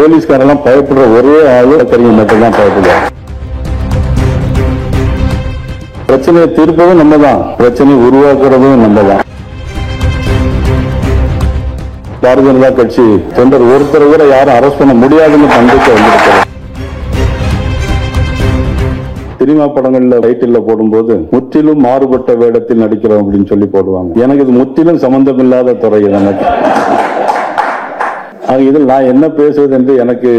போலீஸ்காரெல்லாம் பயப்படுற ஒரே ஆளு கரியம் மட்டும்தான் பயப்படுவாங்க. பிரச்சனையை தீர்ப்பதும் நம்ம தான், பிரச்சனையை உருவாக்குறதும் நம்ம தான். பாரதிய ஜனதா கட்சி தொண்டர் ஒருத்தர் கூட யாரும் அரெஸ்ட் பண்ண முடியாதுன்னு நம்பிக்கை வந்திருக்கிறது. சினிமா படங்கள்ல டைட்டில் போடும்போது முற்றிலும் மாறுபட்ட வேடத்தில் நடிக்கிறோம் அப்படின்னு சொல்லி போடுவாங்க. எனக்கு இது முற்றிலும் சம்பந்தம் இல்லாத துறை. எனக்கு இதில் நான் என்ன பேசுவது என்று எனக்கு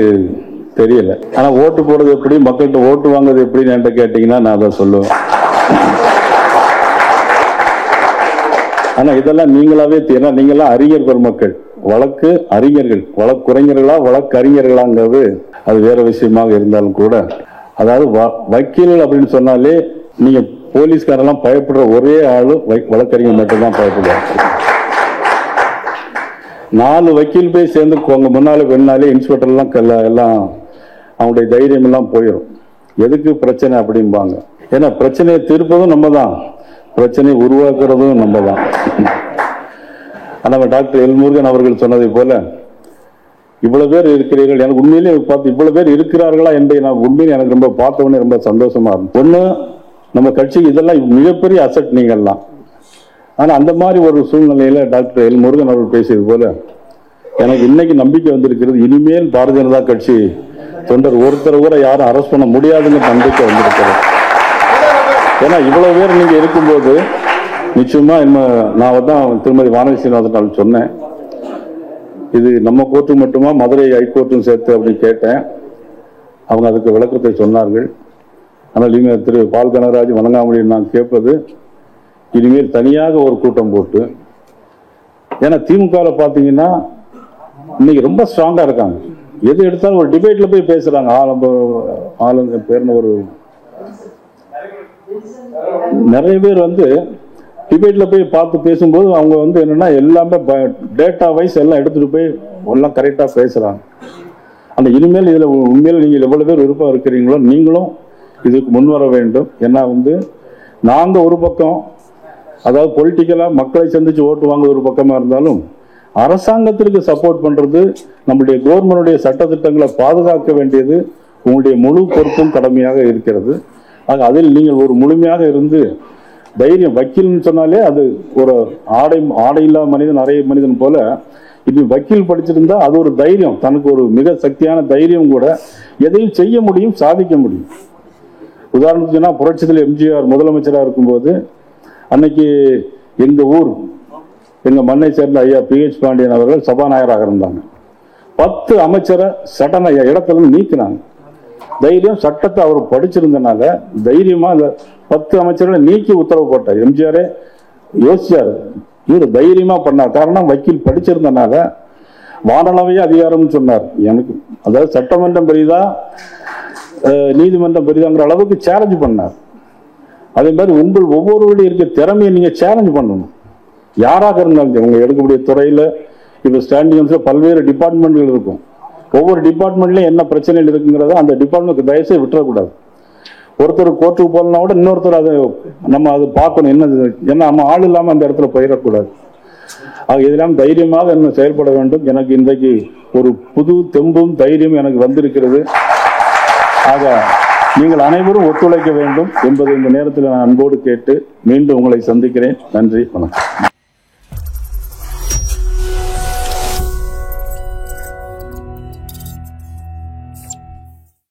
தெரியல. ஆனா ஓட்டு போடுறது எப்படி, மக்கள்கிட்ட ஓட்டு வாங்குறது எப்படின்னு என்கிட்ட கேட்டீங்கன்னா நான் அதை சொல்லுவேன். ஆனா இதெல்லாம் நீங்களாவே நீங்களாம் அறிஞர் பெருமக்கள், வழக்கு அறிஞர்கள், வழக்குரைஞர்களா வழக்கறிஞர்களாங்கிறது அது வேற விஷயமாக இருந்தாலும் கூட, அதாவது வக்கீல் அப்படின்னு சொன்னாலே நீங்க போலீஸ்காரெல்லாம் பயப்படுற ஒரே ஆளு வழக்கறிஞர் மட்டும்தான் பயப்படுவாங்க. 4 வக்கீல் போய் சேர்ந்து உங்க முன்னாலே இன்ஸ்பெக்டர் எல்லாம் அவங்களுடைய தைரியம் எல்லாம் போயிடும். எதுக்கு பிரச்சனை அப்படிம்பாங்க. ஏன்னா பிரச்சனையை தீர்ப்பதும் நம்ம தான், பிரச்சனையை உருவாக்குறதும் நம்ம தான். நம்ம டாக்டர் எல் முருகன் அவர்கள் சொன்னதை போல இவ்வளவு பேர் இருக்கிறீர்கள், எனக்கு உண்மையிலேயே பார்த்து இவ்வளவு பேர் இருக்கிறார்களா என்று நான் உண்மையிலே எனக்கு ரொம்ப பார்த்தவொடனே ரொம்ப சந்தோஷமா இருக்கும். ஒண்ணு, நம்ம கட்சிக்கு இதெல்லாம் மிகப்பெரிய அசட் நீங்கள்லாம். ஆனா அந்த மாதிரி ஒரு சூழ்நிலையில டாக்டர் எல் முருகன் அவர்கள் பேசியது போல எனக்கு இன்னைக்கு நம்பிக்கை வந்திருக்கிறது. இனிமேல் பாரதிய ஜனதா கட்சி தொண்டர் ஒருத்தர் கூட யாரும் அரெஸ்ட் பண்ண முடியாதுன்னு நம்பிக்கை வந்திருக்கிறது. ஏன்னா இவ்வளவு பேர் நீங்க இருக்கும்போது நிச்சயமா நான் தான் திருமதி வானதி சீனிவாசன் சொன்னேன், இது நம்ம கோர்ட்டு மட்டுமா மதுரை ஹைகோர்ட்டும் சேர்த்து அப்படின்னு கேட்டேன். அவங்க அதுக்கு விளக்கத்தை சொன்னார்கள். ஆனால் திரு பால் கனகராஜ் வணங்காமொழி நான் கேட்பது, இனிமேல் தனியாக ஒரு கூட்டம் போட்டு, ஏன்னா திமுக பாத்தீங்கன்னா இன்னைக்கு ரொம்ப ஸ்ட்ராங்கா இருக்காங்க. எது எடுத்தாலும் ஒரு டிபேட்ல போய் பேசுறாங்க. ஆளுங்க பேர்னு ஒரு நிறைய பேர் டிபேட்ல போய் பார்த்து பேசும்போது அவங்க என்னன்னா எல்லாமே டேட்டா வைஸ் எல்லாம் எடுத்துட்டு போய் எல்லாம் கரெக்டா பேசுறாங்க. அந்த இனிமேல் இதுல உண்மையில நீங்க எவ்வளவு பேர் விருப்பம் இருக்கிறீங்களோ நீங்களும் இதுக்கு முன் வர வேண்டும். ஏன்னா நாங்க ஒரு பக்கம், அதாவது பொலிட்டிக்கலா மக்களை சந்திச்சு ஓட்டு வாங்க ஒரு பக்கமா இருந்தாலும், அரசாங்கத்திற்கு சப்போர்ட் பண்றது, நம்முடைய கவர்மெண்டுடைய சட்டத்திட்டங்களை பாதுகாக்க வேண்டியது உங்களுடைய முழு பொறுப்பும் கடமையாக இருக்கிறது. அதில் நீங்கள் ஒரு முழுமையாக இருந்து தைரியம், வக்கீல்னு சொன்னாலே அது ஒரு ஆடை இல்லாத மனிதன் அறைய மனிதன் போல, இது வக்கீல் படிச்சிருந்தா அது ஒரு தைரியம், தனக்கு ஒரு மிக சக்தியான தைரியம் கூட, எதையும் செய்ய முடியும், சாதிக்க முடியும். உதாரணத்துக்குன்னா புரட்சித்தில் எம்ஜிஆர் முதலமைச்சராக இருக்கும்போது அன்னைக்கு எங்க ஊர் எங்க மண்ணை சேர்ந்த ஐயா PH பாண்டியன் அவர்கள் சபாநாயகராக இருந்தாங்க. 10 அமைச்சரை சட்டன இடத்துல நீக்கினாங்க. தைரியம், சட்டத்தை அவர் படிச்சிருந்தனால தைரியமா அந்த 10 அமைச்சர்களை நீக்கி உத்தரவு போட்டார். எம்ஜிஆரே யோசிச்சாரு, இவர் தைரியமா பண்ணார். காரணம் வக்கீல் படிச்சிருந்தனால. வானளவையே அதிகாரம் சொன்னார். எனக்கு அதாவது சட்டமன்றம் பெரிதா நீதிமன்றம் பெரிதாங்கிற அளவுக்கு சேலஞ்ச் பண்ணார். அதே மாதிரி உங்கள் ஒவ்வொருவருடைய இருக்க திறமையை நீங்க சேலஞ்ச் பண்ணணும். யாராக இருந்தாலும் உங்க எடுக்கக்கூடிய துறையில இப்ப ஸ்டாண்டிங் பல்வேறு டிபார்ட்மெண்ட்கள் இருக்கும். ஒவ்வொரு டிபார்ட்மெண்ட்லயும் என்ன பிரச்சனைகள் இருக்குங்கிறத அந்த டிபார்ட்மெண்ட் தயவுசெய்து விட்டுறக்கூடாது. ஒருத்தர் கோர்ட்டுக்கு போகலன்னா கூட இன்னொருத்தர் அதை நம்ம அது பார்க்கணும். என்ன நம்ம ஆள் இல்லாம அந்த இடத்துல போயிடக்கூடாது. இதெல்லாம் தைரியமாக என்ன செயல்பட வேண்டும். எனக்கு இன்றைக்கு ஒரு புது தெம்பும் தைரியம் எனக்கு வந்திருக்கிறது. ஆக நீங்கள் அனைவரும் ஒத்துழைக்க வேண்டும் என்பதை இந்த நேரத்தில் நான் அன்போடு கேட்டு மீண்டும் உங்களை சந்திக்கிறேன். நன்றி, வணக்கம்.